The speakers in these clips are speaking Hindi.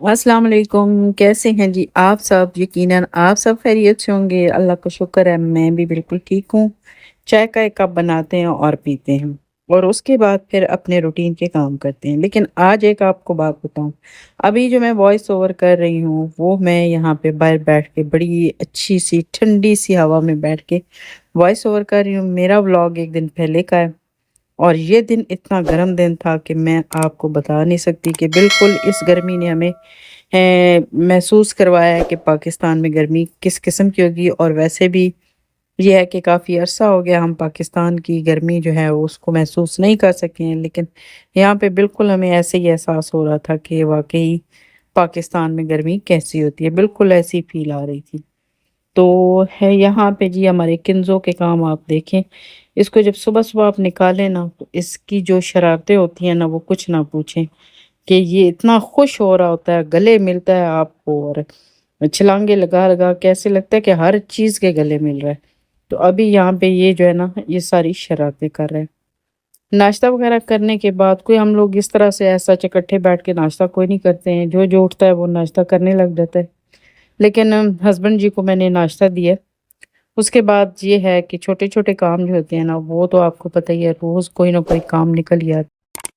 अस्सलाम वालेकुम। कैसे हैं जी आप सब? यकीनन आप सब खैरियत से होंगे। अल्लाह का शुक्र है, मैं भी बिल्कुल ठीक हूँ। चाय का एक कप बनाते हैं और पीते हैं, और उसके बाद फिर अपने रूटीन के काम करते हैं। लेकिन आज एक आपको बात बताऊं, अभी जो मैं वॉइस ओवर कर रही हूँ वो मैं यहाँ पे बाहर बैठ के बड़ी अच्छी सी ठंडी सी हवा में बैठ के वॉइस ओवर कर रही हूँ। मेरा व्लॉग एक दिन पहले का है, और ये दिन इतना गर्म दिन था कि मैं आपको बता नहीं सकती कि बिल्कुल इस गर्मी ने हमें महसूस करवाया है कि पाकिस्तान में गर्मी किस किस्म की होगी। और वैसे भी ये है कि काफ़ी अरसा हो गया हम पाकिस्तान की गर्मी जो है वो उसको महसूस नहीं कर सके हैं, लेकिन यहाँ पे बिल्कुल हमें ऐसे ही एहसास हो रहा था कि वाकई पाकिस्तान में गर्मी कैसी होती है, बिल्कुल ऐसी फील आ रही थी। तो है यहाँ पे जी हमारे किन्ज़ों के काम आप देखें, इसको जब सुबह-सुबह आप निकालें ना तो इसकी जो शरारतें होती हैं ना वो कुछ ना पूछें, कि ये इतना खुश हो रहा होता है, गले मिलता है आपको और छलांगे लगा-लगा के ऐसे लगता है कि हर चीज़ के गले मिल रहा है। तो अभी यहाँ पे ये जो है ना ये सारी शरारतें कर रहे हैं। नाश्ता वगैरह करने के बाद कोई हम लोग इस तरह से ऐसा इकट्ठे बैठ के नाश्ता कोई नहीं करते हैं, जो-जो उठता है वो नाश्ता करने लग जाता है। लेकिन हस्बैंड जी को मैंने नाश्ता दिया। उसके बाद ये है कि छोटे-छोटे काम जो होते हैं ना, वो तो आपको पता ही है, रोज़ कोई ना कोई काम निकल ही आता है।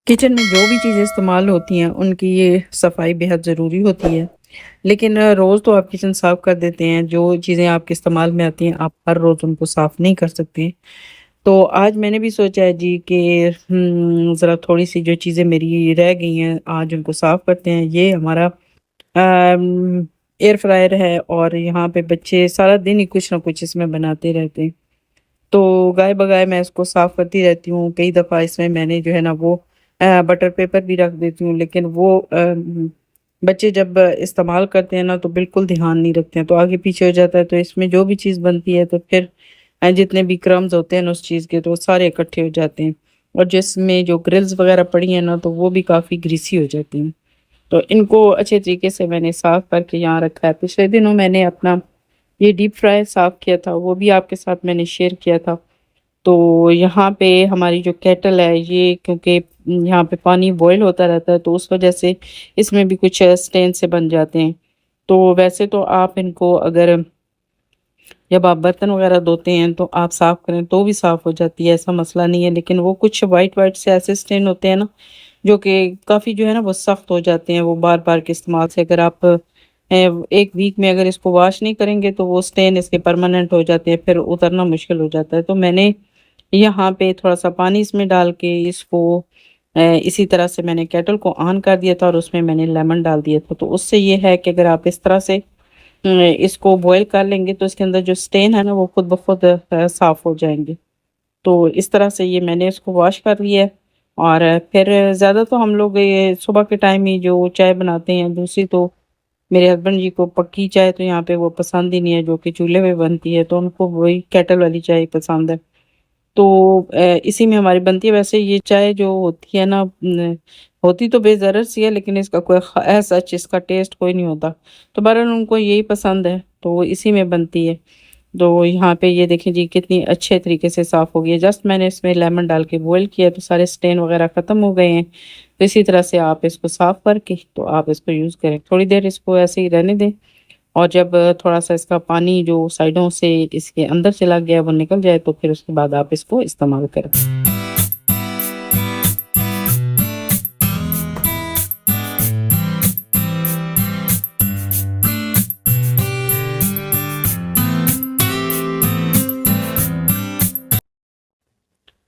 किचन में जो भी चीज़ें इस्तेमाल होती हैं, उनकी ये सफाई बेहद ज़रूरी होती है। लेकिन रोज़ तो आप किचन साफ़ कर देते हैं, जो चीज़ें आपके इस्तेमाल में आती हैं, आप हर रोज़ उनको साफ़ नहीं कर सकते। तो आज मैंने भी सोचा है जी कि ज़रा थोड़ी-सी जो चीज़ें मेरी रह गई हैं, आज उनको साफ़ करते हैं। ये हमारा एयर फ्रायर है, और यहाँ पे बच्चे सारा दिन ही कुछ ना कुछ इसमें बनाते रहते हैं। तो गाए-बगाए मैं इसको साफ़ करती रहती हूँ। कई दफ़ा इसमें मैंने जो है ना वो बटर पेपर भी रख देती हूँ, लेकिन वो बच्चे जब इस्तेमाल करते हैं ना तो बिल्कुल ध्यान नहीं रखते हैं, तो आगे-पीछे हो जाता है। तो इसमें जो भी चीज़ बनती है तो फिर जितने भी क्रम्स होते हैं ना उस चीज़ के, तो वो सारे इकट्ठे हो जाते हैं। और जिसमें जो ग्रिल्स वग़ैरह पड़ी हैं ना तो वो भी काफ़ी ग्रीसी हो जाती हैं। तो इनको अच्छे तरीके से मैंने साफ़ करके यहाँ रखा है। पिछले दिनों मैंने अपना ये डीप फ्राई साफ़ किया था, वो भी आपके साथ मैंने शेयर किया था। तो यहाँ पे हमारी जो केटल है ये, क्योंकि यहाँ पे पानी बॉयल होता रहता है तो उस वज़ह से इसमें भी कुछ स्टेन से बन जाते हैं। तो वैसे तो आप इनको अगर जब आप बर्तन वग़ैरह धोते हैं तो आप साफ़ करें तो भी साफ़ हो जाती है, ऐसा मसला नहीं है। लेकिन वो कुछ व्हाइट-व्हाइट से ऐसे स्टेन होते हैं ना, जो कि काफ़ी जो है ना वो सख्त हो जाते हैं, वो बार-बार के इस्तेमाल से। अगर आप 1 वीक में अगर इसको वॉश नहीं करेंगे तो वो स्टेन इसके परमानेंट हो जाते हैं, फिर उतरना मुश्किल हो जाता है। तो मैंने यहाँ पे थोड़ा-सा पानी इसमें डाल के इसको इसी तरह से मैंने केटल को ऑन कर दिया था, और उसमें मैंने लेमन डाल दिया था। तो उससे ये है कि अगर आप इस तरह से इसको बॉयल कर लेंगे तो इसके अंदर जो स्टेन है ना वो खुद ब खुद साफ़ हो जाएँगे। तो इस तरह से ये मैंने इसको वॉश कर लिया है। और फिर ज़्यादा तो हम लोग ये सुबह के टाइम ही जो चाय बनाते हैं, दूसरी तो मेरे हस्बैंड जी को पक्की चाय तो यहाँ पे वो पसंद ही नहीं है, जो कि चूल्हे पे बनती है, तो उनको वही केटल वाली चाय पसंद है। तो इसी में हमारी बनती है। वैसे ये चाय जो होती है ना होती तो बेज़र सी है, लेकिन इसका कोई एज़ सच इसका टेस्ट कोई नहीं होता। तो बहरहाल उनको यही पसंद है, तो वो इसी में बनती है। तो यहाँ पे ये देखें जी कितनी अच्छे तरीके से साफ़ हो गई है। जस्ट मैंने इसमें लेमन डाल के बॉयल किया तो सारे स्टेन वग़ैरह ख़त्म हो गए हैं। तो इसी तरह से आप इसको साफ़ करके तो आप इसको यूज़ करें। थोड़ी देर इसको ऐसे ही रहने दें, और जब थोड़ा-सा इसका पानी जो साइडों से इसके अंदर चला गया है वो निकल जाए तो फिर उसके बाद आप इसको इस्तेमाल करें।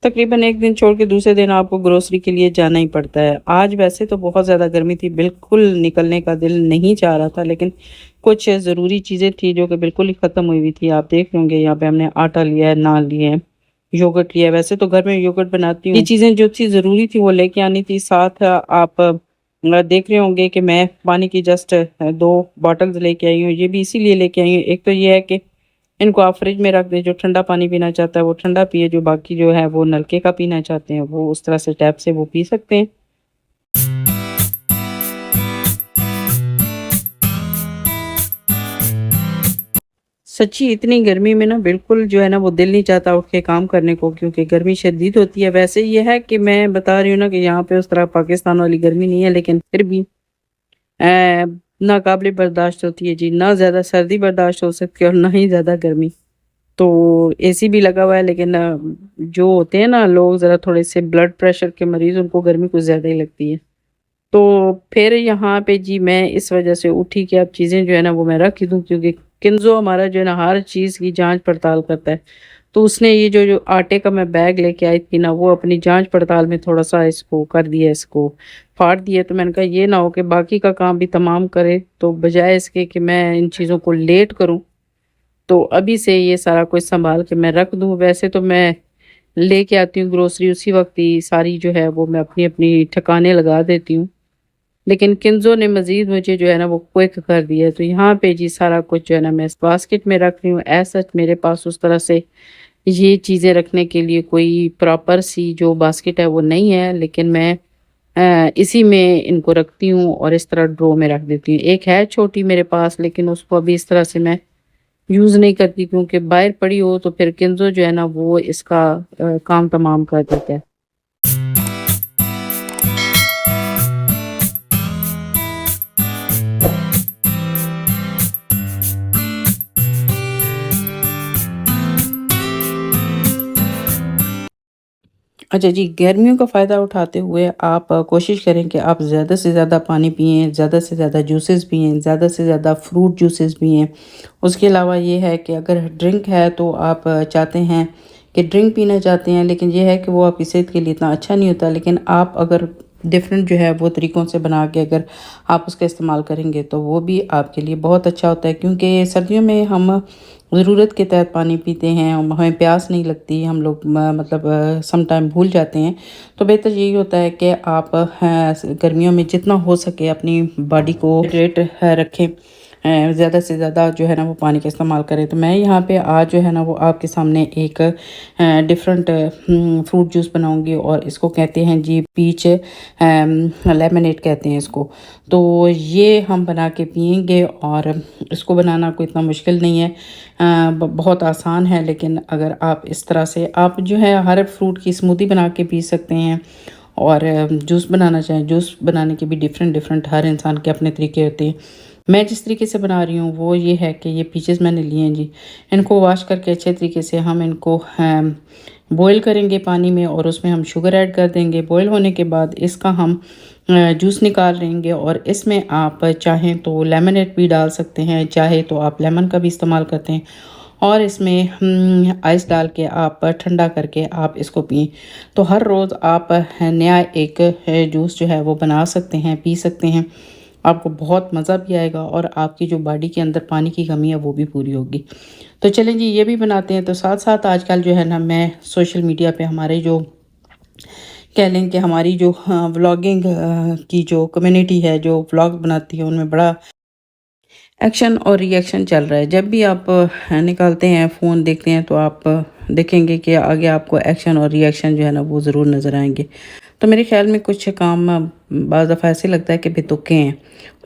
तकरीबन 1 दिन छोड़ के दूसरे दिन आपको ग्रोसरी के लिए जाना ही पड़ता है। आज वैसे तो बहुत ज़्यादा गर्मी थी, बिल्कुल निकलने का दिल नहीं चाह रहा था, लेकिन कुछ ज़रूरी चीज़ें थी जो कि बिल्कुल ही ख़त्म हुई हुई थी। आप देख रहे होंगे यहाँ पे हमने आटा लिया है, नान लिए हैं, योगर्ट लिया है। वैसे तो घर में योगर्ट बनाती हूँ। ये चीज़ें जो थी ज़रूरी थी वो लेके आनी थी। साथ आप देख रहे होंगे कि मैं पानी की जस्ट 2 बॉटल्स लेके आई हूँ। ये भी इसीलिए लेके आई हूँ, एक तो ये है कि इनको आप फ्रिज में रख दें, जो ठंडा पानी पीना चाहता है वो ठंडा पिए, जो बाकी जो है वो नलके का पीना चाहते हैं वो उस तरह से टैप से वो पी सकते हैं। सच्ची इतनी गर्मी में ना बिल्कुल जो है ना वो दिल नहीं चाहता उठ के काम करने को, क्योंकि गर्मी शदीद होती है। वैसे ये है कि मैं बता रही हूँ ना कि यहाँ पे उस तरह पाकिस्तान वाली गर्मी नहीं है, लेकिन फिर भी नाकाबिले बर्दाश्त होती है जी, ना ज़्यादा सर्दी बर्दाश्त हो सकती है और ना ही ज़्यादा गर्मी। तो एसी भी लगा हुआ है, लेकिन जो होते हैं ना लोग ज़रा थोड़े से ब्लड प्रेशर के मरीज़, उनको गर्मी कुछ ज़्यादा ही लगती है। तो फिर यहाँ पे जी मैं इस वज़ह से उठी कि अब चीज़ें जो है ना वो मैं रख ही दूँ, क्योंकि किन्ज़ो हमारा जो है ना हर चीज़ की जाँच-पड़ताल करता है। तो उसने ये जो आटे का मैं बैग लेके आई थी ना, वो अपनी जाँच-पड़ताल में थोड़ा-सा इसको कर दिया, इसको फाड़ दिया। तो मैंने कहा ये ना हो कि बाकी का काम भी तमाम करे, तो बजाए इसके कि मैं इन चीज़ों को लेट करूँ, तो अभी से ये सारा कुछ सँभाल के मैं रख दूँ। वैसे तो मैं लेके आती हूँ ग्रोसरी, उसी वक़्त ही सारी जो है वो मैं अपनी-अपनी ठिकाने लगा देती हूँ। लेकिन किन्ज़ो ने मज़ीद मुझे जो है ना वो क्विक कर दिया है। तो यहाँ पे जी सारा कुछ जो है ना मैं इस बास्केट में रख रही हूँ। एज़ सच मेरे पास उस तरह से ये चीज़ें रखने के लिए कोई प्रॉपर सी जो बास्केट है वो नहीं है, लेकिन मैं इसी में इनको रखती हूँ और इस तरह ड्रॉ में रख देती हूँ। एक है छोटी मेरे पास, लेकिन उसको अभी इस तरह से मैं यूज़ नहीं करती, क्योंकि बाहर पड़ी हो तो फिर किन्ज़ो जो है ना वो इसका काम तमाम कर देता है। अच्छा जी, गर्मियों का फ़ायदा उठाते हुए आप कोशिश करें कि आप ज़्यादा से ज़्यादा पानी पिएँ, ज़्यादा से ज़्यादा जूसेस पिएँ, ज़्यादा से ज़्यादा फ्रूट जूसेस पिएँ। उसके अलावा ये है कि अगर ड्रिंक है तो आप चाहते हैं कि ड्रिंक पीना चाहते हैं, लेकिन ये है कि वो आपकी सेहत के लिए इतना अच्छा नहीं होता। लेकिन आप अगर डिफ़रेंट जो है वो तरीक़ों से बना के अगर आप उसका इस्तेमाल करेंगे तो वो भी आपके लिए बहुत अच्छा होता है, क्योंकि सर्दियों में हम ज़रूरत के तहत पानी पीते हैं, हमें प्यास नहीं लगती, हम लोग मतलब सम टाइम भूल जाते हैं। तो बेहतर यही होता है कि आप गर्मियों में जितना हो सके अपनी बॉडी को हाइड्रेट रखें, ज़्यादा से ज़्यादा जो है ना वो पानी का इस्तेमाल करें। तो मैं यहाँ पे आज जो है ना वो आपके सामने एक डिफरेंट फ्रूट जूस बनाऊंगी, और इसको कहते हैं जी पीच लेमनेड कहते हैं इसको। तो ये हम बना के पियेंगे, और इसको बनाना कोई इतना मुश्किल नहीं है, बहुत आसान है। लेकिन अगर आप इस तरह से आप जो है हर फ्रूट की स्मूदी बना के पी सकते हैं, और जूस बनाना चाहें, जूस बनाने के भी डिफरेंट डिफरेंट हर इंसान के अपने तरीके होते हैं। मैं जिस तरीके से बना रही हूँ वो ये है कि ये पीचेस मैंने लिए हैं जी, इनको वॉश करके अच्छे तरीके से हम इनको बॉईल करेंगे पानी में, और उसमें हम शुगर ऐड कर देंगे। बॉईल होने के बाद इसका हम जूस निकाल लेंगे, और इसमें आप चाहें तो लेमनेड भी डाल सकते हैं, चाहे तो आप लेमन का भी इस्तेमाल करते हैं, और इसमें आइस डाल के आप ठंडा करके आप इसको पिएँ। तो हर रोज़ आप नया एक जूस जो है वो बना सकते हैं, पी सकते हैं। आपको बहुत मज़ा भी आएगा, और आपकी जो बॉडी के अंदर पानी की कमी है वो भी पूरी होगी। तो चलें जी ये भी बनाते हैं। तो साथ-साथ आजकल जो है ना मैं सोशल मीडिया पे हमारे जो कह लें कि हमारी जो व्लॉगिंग की जो कम्युनिटी है, जो व्लॉग बनाती है, उनमें बड़ा एक्शन और रिएक्शन चल रहा है। जब भी आप निकालते हैं फ़ोन देखते हैं तो आप देखेंगे कि आगे आपको एक्शन और रिएक्शन जो है ना वो ज़रूर नज़र आएँगे। तो मेरे ख़्याल में कुछ काम बाज़ दफ़ा ऐसे लगता है कि बेतुके हैं।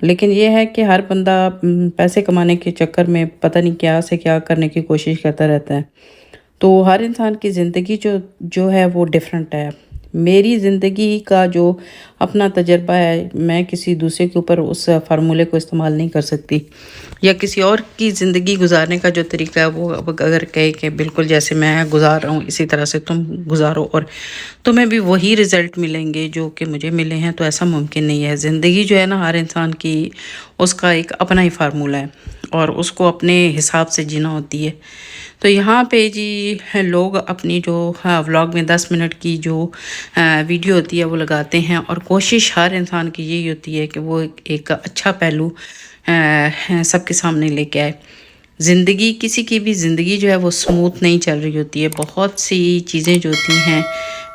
लेकिन ये है कि हर बंदा पैसे कमाने के चक्कर में पता नहीं क्या से क्या करने की कोशिश करता रहता है। तो हर इंसान की ज़िंदगी जो जो है वो डिफरेंट है। मेरी ज़िंदगी का जो अपना तजुर्बा है, मैं किसी दूसरे के ऊपर उस फ़ॉर्मूले को इस्तेमाल नहीं कर सकती, या किसी और की ज़िंदगी गुज़ारने का जो तरीका है वो अब अगर कहे कि बिल्कुल जैसे मैं गुज़ार रहा हूँ इसी तरह से तुम गुज़ारो और तुम्हें भी वही रिज़ल्ट मिलेंगे जो कि मुझे मिले हैं, तो ऐसा मुमकिन नहीं है। ज़िंदगी जो है ना हर इंसान की उसका एक अपना ही फ़ॉर्मूला है, और उसको अपने हिसाब से जीना होती है। तो यहाँ पे जी लोग अपनी जो व्लॉग में 10 मिनट की जो वीडियो होती है वो लगाते हैं, और कोशिश हर इंसान की यही होती है कि वो एक अच्छा पहलू सबके सामने लेके आए। ज़िंदगी किसी की भी ज़िंदगी जो है वो स्मूथ नहीं चल रही होती है। बहुत सी चीज़ें जो होती हैं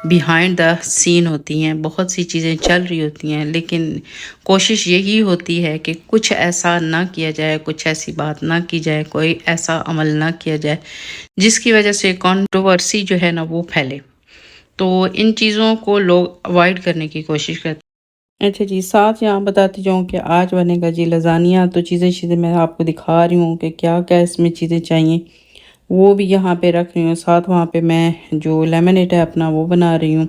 बिहाइंड द सीन होती हैं, बहुत सी चीज़ें चल रही होती हैं, लेकिन कोशिश यही होती है कि कुछ ऐसा ना किया जाए, कुछ ऐसी बात ना की जाए, कोई ऐसा अमल ना किया जाए जिसकी वजह से कंट्रोवर्सी जो है ना वो फैले। तो इन चीज़ों को लोग अवॉइड करने की कोशिश करते हैं। अच्छा जी, साथ यहाँ बताती जाऊँ कि आज बनेगा जी लज़ानिया। तो चीज़ें मैं आपको दिखा रही हूँ कि क्या-क्या इसमें चीज़ें चाहिए, वो भी यहाँ पे रख रही हूँ। साथ वहाँ पे मैं जो लेमनेड है अपना वो बना रही हूँ।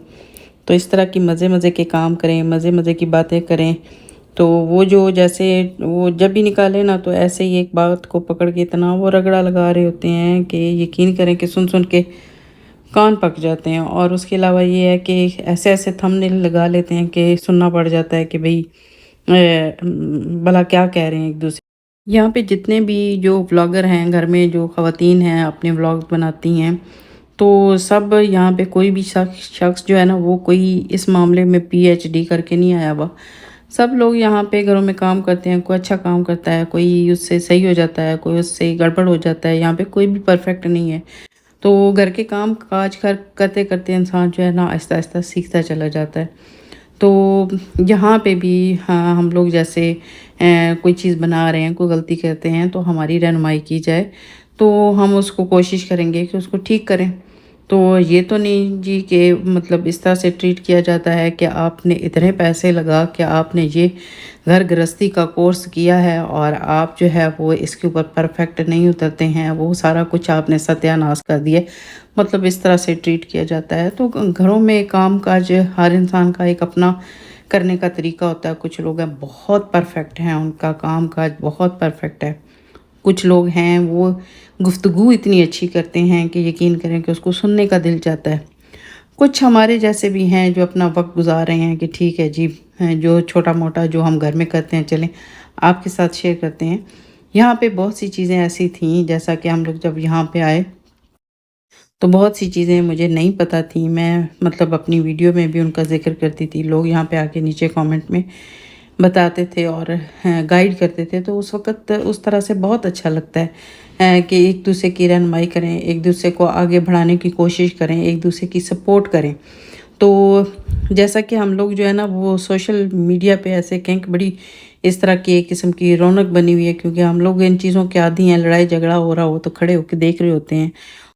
तो इस तरह की मज़े-मज़े के काम करें, मज़े-मज़े की बातें करें, तो वो जो जैसे वो जब भी निकाले ना तो ऐसे ही एक बात को पकड़ के इतना वो रगड़ा लगा रहे होते हैं कि यकीन करें कि सुन के कान पक जाते हैं। और उसके अलावा ये है कि ऐसे ऐसे थंबनेल लगा लेते हैं कि सुनना पड़ जाता है कि भाई भला क्या कह रहे हैं एक दूसरे। यहाँ पे जितने भी जो व्लॉगर हैं घर में जो ख़वातीन हैं अपने व्लॉग बनाती हैं, तो सब यहाँ पे कोई भी शख्स जो है ना वो कोई इस मामले में पीएचडी करके नहीं आया हुआ। सब लोग यहाँ पे घरों में काम करते हैं, कोई अच्छा काम करता है, कोई उससे सही हो जाता है, कोई उससे गड़बड़ हो जाता है। यहाँ पे कोई भी परफेक्ट नहीं है। तो घर के काम काज करते करते इंसान जो है ना आहिस्ता आहिस्ता सीखता चला जाता है। तो यहाँ पे भी हाँ, हम लोग जैसे कोई चीज़ बना रहे हैं, कोई गलती करते हैं तो हमारी रहनुमाई की जाए, तो हम उसको कोशिश करेंगे कि उसको ठीक करें। तो ये तो नहीं जी कि मतलब इस तरह से ट्रीट किया जाता है कि आपने इतने पैसे लगा कि आपने ये घर गृहस्थी का कोर्स किया है और आप जो है वो इसके ऊपर परफेक्ट नहीं उतरते हैं, वो सारा कुछ आपने सत्यानाश कर दिया। मतलब इस तरह से ट्रीट किया जाता है। तो घरों में काम काज हर इंसान का एक अपना करने का तरीका होता है। कुछ लोग हैं बहुत परफेक्ट हैं, उनका काम काज बहुत परफेक्ट है। कुछ लोग हैं वो गुफ्तगू इतनी अच्छी करते हैं कि यकीन करें कि उसको सुनने का दिल चाहता है। कुछ हमारे जैसे भी हैं जो अपना वक्त गुजार रहे हैं कि ठीक है जी, जो छोटा मोटा जो हम घर में करते हैं चलें आपके साथ शेयर करते हैं। यहाँ पे बहुत सी चीज़ें ऐसी थीं, जैसा कि हम लोग जब यहाँ पे आए तो बहुत सी चीज़ें मुझे नहीं पता थी। मैं मतलब अपनी वीडियो में भी उनका ज़िक्र करती थी। लोग यहाँ पे आके नीचे कमेंट में बताते थे और गाइड करते थे। तो उस वक़्त उस तरह से बहुत अच्छा लगता है कि एक दूसरे की रहनुमाई करें, एक दूसरे को आगे बढ़ाने की कोशिश करें, एक दूसरे की सपोर्ट करें। तो जैसा कि हम लोग जो है ना वो सोशल मीडिया पे ऐसे कहें कि बड़ी इस तरह की एक किस्म की रौनक बनी हुई है, क्योंकि हम लोग इन चीज़ों के आदी हैं। लड़ाई झगड़ा हो रहा हो तो खड़े होके देख रहे होते हैं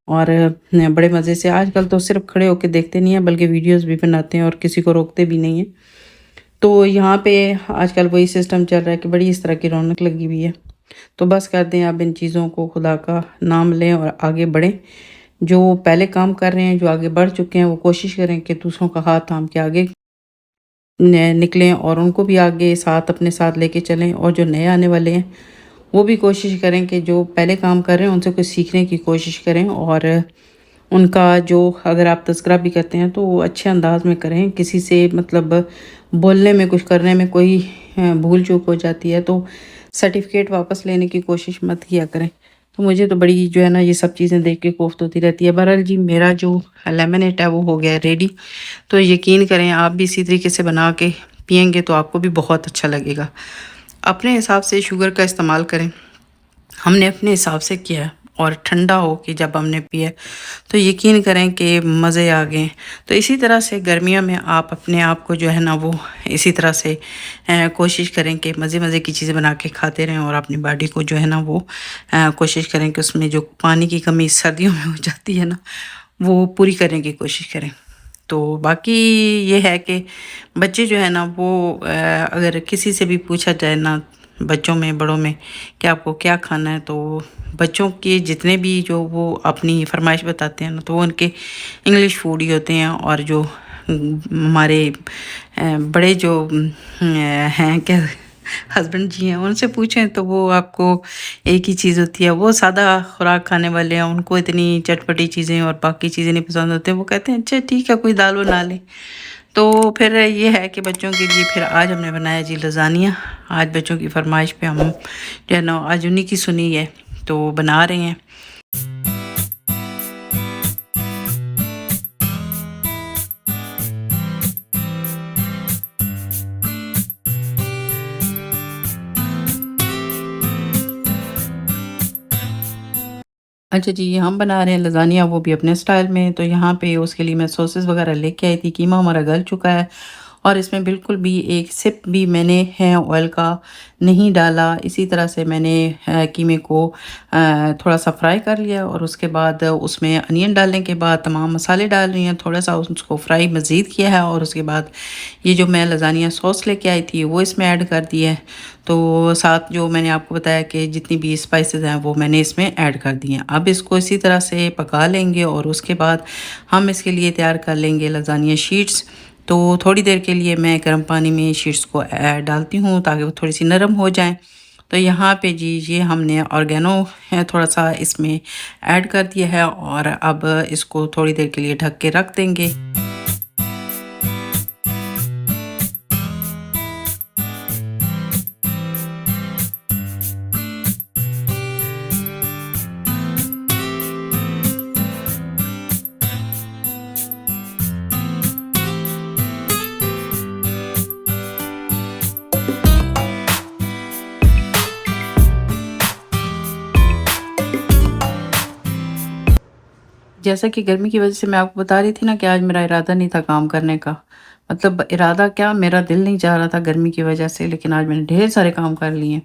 और बड़े मज़े से। आजकल तो सिर्फ खड़े होके देखते नहीं हैं बल्कि वीडियोज़ भी बनाते हैं और किसी को रोकते भी नहीं हैं। तो यहाँ पे आजकल वही सिस्टम चल रहा है कि बड़ी इस तरह की रौनक लगी हुई है। तो बस कर दें आप इन चीज़ों को, खुदा का नाम लें और आगे बढ़ें। जो पहले काम कर रहे हैं, जो आगे बढ़ चुके हैं, वो कोशिश करें कि दूसरों का हाथ थाम के आगे निकलें और उनको भी आगे साथ अपने साथ लेके चलें। और जो नए आने वाले हैं वो भी कोशिश करें कि जो पहले काम कर रहे हैं उनसे कुछ सीखने की कोशिश करें। और उनका जो अगर आप तज़किरा भी करते हैं तो वो अच्छे अंदाज में करें। किसी से मतलब बोलने में कुछ करने में कोई भूल चूक हो जाती है तो सर्टिफिकेट वापस लेने की कोशिश मत किया करें। तो मुझे तो बड़ी जो है ना ये सब चीज़ें देख के कोफ्त होती रहती है। बहरहाल जी, मेरा जो लेमनेट है वो हो गया रेडी। तो यकीन करें आप भी इसी तरीके से बना के पियेंगे तो आपको भी बहुत अच्छा लगेगा। अपने हिसाब से शुगर का इस्तेमाल करें। हमने अपने हिसाब से किया है और ठंडा हो के जब हमने पिया तो यकीन करें कि मज़े आ गए। तो इसी तरह से गर्मियों में आप अपने आप को जो है ना वो इसी तरह से कोशिश करें कि मज़े मज़े की चीज़ें बना के खाते रहें और अपनी बॉडी को जो है ना वो कोशिश करें कि उसमें जो पानी की कमी सर्दियों में हो जाती है ना वो पूरी करने की कोशिश करें। तो बाकी ये है कि बच्चे जो है ना वो अगर किसी से भी पूछा जाए ना, बच्चों में बड़ों में, कि आपको क्या खाना है, तो बच्चों के जितने भी जो वो अपनी फरमाइश बताते हैं ना तो वो उनके इंग्लिश फूड ही होते हैं। और जो हमारे बड़े जो हैं क्या हस्बैंड जी हैं उनसे पूछें तो वो आपको एक ही चीज़ होती है, वो सादा खुराक खाने वाले हैं, उनको इतनी चटपटी चीज़ें और बाकी चीज़ें नहीं पसंद होती। वो कहते हैं अच्छा ठीक है कोई दाल बना ले। तो फिर ये है कि बच्चों के लिए फिर आज हमने बनाया जी लज़ानिया। आज बच्चों की फरमाइश पे हम जो है ना आज उन्हीं की सुनी है तो बना रहे हैं। अच्छा जी, हम बना रहे हैं लज़ानिया, वो भी अपने स्टाइल में। तो यहाँ पे उसके लिए मैं सॉसेस वगैरह लेके आई थी। कीमा हमारा गल चुका है और इसमें बिल्कुल भी एक सिप भी मैंने है ऑयल का नहीं डाला। इसी तरह से मैंने कीमे को थोड़ा सा फ्राई कर लिया और उसके बाद उसमें अनियन डालने के बाद तमाम मसाले डाल रही हैं, थोड़ा सा उसको फ्राई मज़ीद किया है। और उसके बाद ये जो मैं लज़ानिया सॉस लेके आई थी वो इसमें ऐड कर दी है। तो साथ जो मैंने आपको बताया कि जितनी भी स्पाइसेस हैं वो मैंने इसमें ऐड कर दी हैं। अब इसको इसी तरह से पका लेंगे और उसके बाद हम इसके लिए तैयार कर लेंगे लज़ानिया शीट्स। तो थोड़ी देर के लिए मैं गर्म पानी में शीट्स को डालती हूँ ताकि वो थोड़ी सी नरम हो जाएं। तो यहाँ पे जी ये हमने ऑर्गेनो है थोड़ा सा इसमें ऐड कर दिया है और अब इसको थोड़ी देर के लिए ढक के रख देंगे। जैसा कि गर्मी की वजह से मैं आपको बता रही थी ना कि आज मेरा इरादा नहीं था काम करने का। मतलब इरादा क्या, मेरा दिल नहीं चाह रहा था गर्मी की वजह से, लेकिन आज मैंने ढेर सारे काम कर लिए।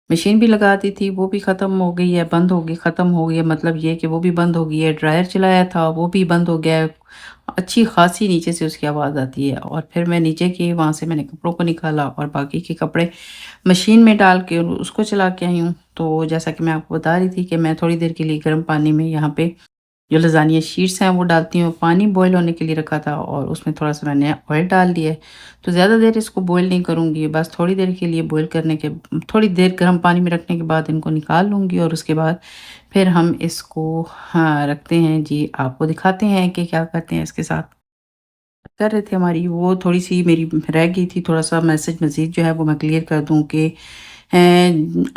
मशीन भी लगा दी थी, वो भी ख़त्म हो गई है, बंद हो गई, ख़त्म हो गई है, मतलब ये कि वो भी बंद हो गई है। ड्रायर चलाया था, वो भी बंद हो गया है। अच्छी ख़ासी नीचे से उसकी आवाज़ आती है और फिर मैं नीचे की वहाँ से मैंने कपड़ों को निकाला और बाकी के कपड़े मशीन में डाल के उसको चला के आई हूँ। तो जैसा कि मैं आपको बता रही थी कि मैं थोड़ी देर के लिए गर्म पानी में यहाँ पे जो लज़ानिया शीट्स हैं वो डालती हूँ। पानी बॉयल होने के लिए रखा था और उसमें थोड़ा-सा मैंने ऑयल डाल दिया है। तो ज़्यादा देर इसको बॉयल नहीं करूँगी, बस थोड़ी देर के लिए बॉयल करने के थोड़ी देर गर्म पानी में रखने के बाद इनको निकाल लूँगी और उसके बाद फिर हम इसको हाँ, रखते हैं जी, आपको दिखाते हैं कि क्या करते हैं इसके साथ। कर रहे थे हमारी वो थोड़ी-सी मेरी रह गई थी, थोड़ा-सा मैसेज मज़ीद जो है वो मैं क्लियर कर दूँ कि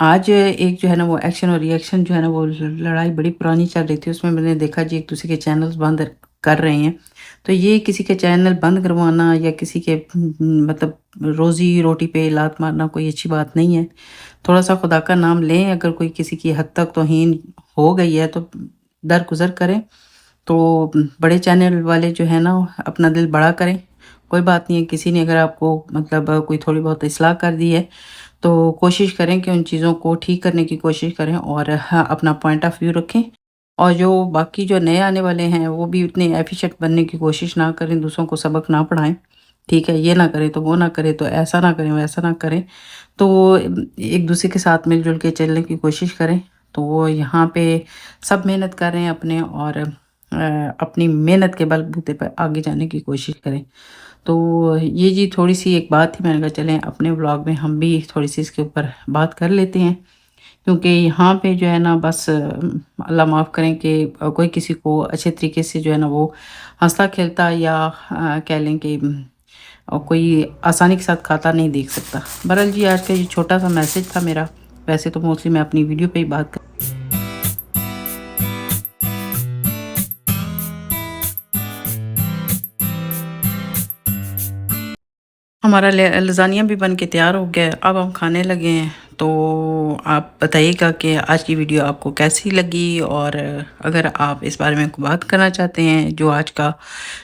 आज एक जो है ना वो एक्शन और रिएक्शन जो है ना वो लड़ाई बड़ी पुरानी चल रही थी। उसमें मैंने देखा जी एक दूसरे के चैनल्स बंद कर रहे हैं। तो ये किसी के चैनल बंद करवाना या किसी के मतलब रोज़ी रोटी पे लात मारना कोई अच्छी बात नहीं है। थोड़ा-सा खुदा का नाम लें, अगर कोई किसी की हद तक तौहीन हो गई है तो दरगुज़र करें। तो बड़े चैनल वाले जो है ना अपना दिल बड़ा करें। कोई बात नहीं है, किसी ने अगर आपको मतलब कोई थोड़ी बहुत इस्लाह कर दी है तो कोशिश करें कि उन चीज़ों को ठीक करने की कोशिश करें और हाँ, अपना पॉइंट ऑफ व्यू रखें। और जो बाकी जो नए आने वाले हैं वो भी उतने एफिशिएंट बनने की कोशिश ना करें, दूसरों को सबक ना पढ़ाएँ। ठीक है, ये ना करें तो वो ना करें, तो ऐसा ना करें, वैसा ना करें। तो एक दूसरे के साथ मिल-जुल के चलने की कोशिश करें। तो यहाँ पे सब मेहनत कर रहे हैं अपने और अपनी मेहनत के बलबूते पर आगे जाने की कोशिश करें। तो ये जी थोड़ी-सी एक बात थी, मैंने कहा चलें अपने व्लॉग में हम भी थोड़ी-सी इसके ऊपर बात कर लेते हैं। क्योंकि यहाँ पे जो है ना बस अल्लाह माफ़ करें कि कोई किसी को अच्छे तरीके से जो है ना वो हँसता-खेलता या कह लें कि कोई आसानी के साथ खाता नहीं देख सकता। बहरहाल जी आज का ये छोटा-सा मैसेज था मेरा। वैसे तो मोस्टली मैं अपनी वीडियो पे ही बात कर हमारा लज़ानिया भी बन के तैयार हो गया है, अब हम खाने लगे हैं। तो आप बताइएगा कि आज की वीडियो आपको कैसी लगी और अगर आप इस बारे में बात करना चाहते हैं जो आज का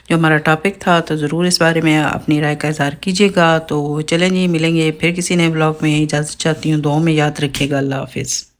जो हमारा टॉपिक था तो ज़रूर इस बारे में अपनी राय का इज़हार कीजिएगा। तो चलें जी, मिलेंगे फिर किसी नए व्लॉग में। इजाज़त चाहती हूँ, दुआओं में याद रखिएगा। अल्लाह हाफ़िज़।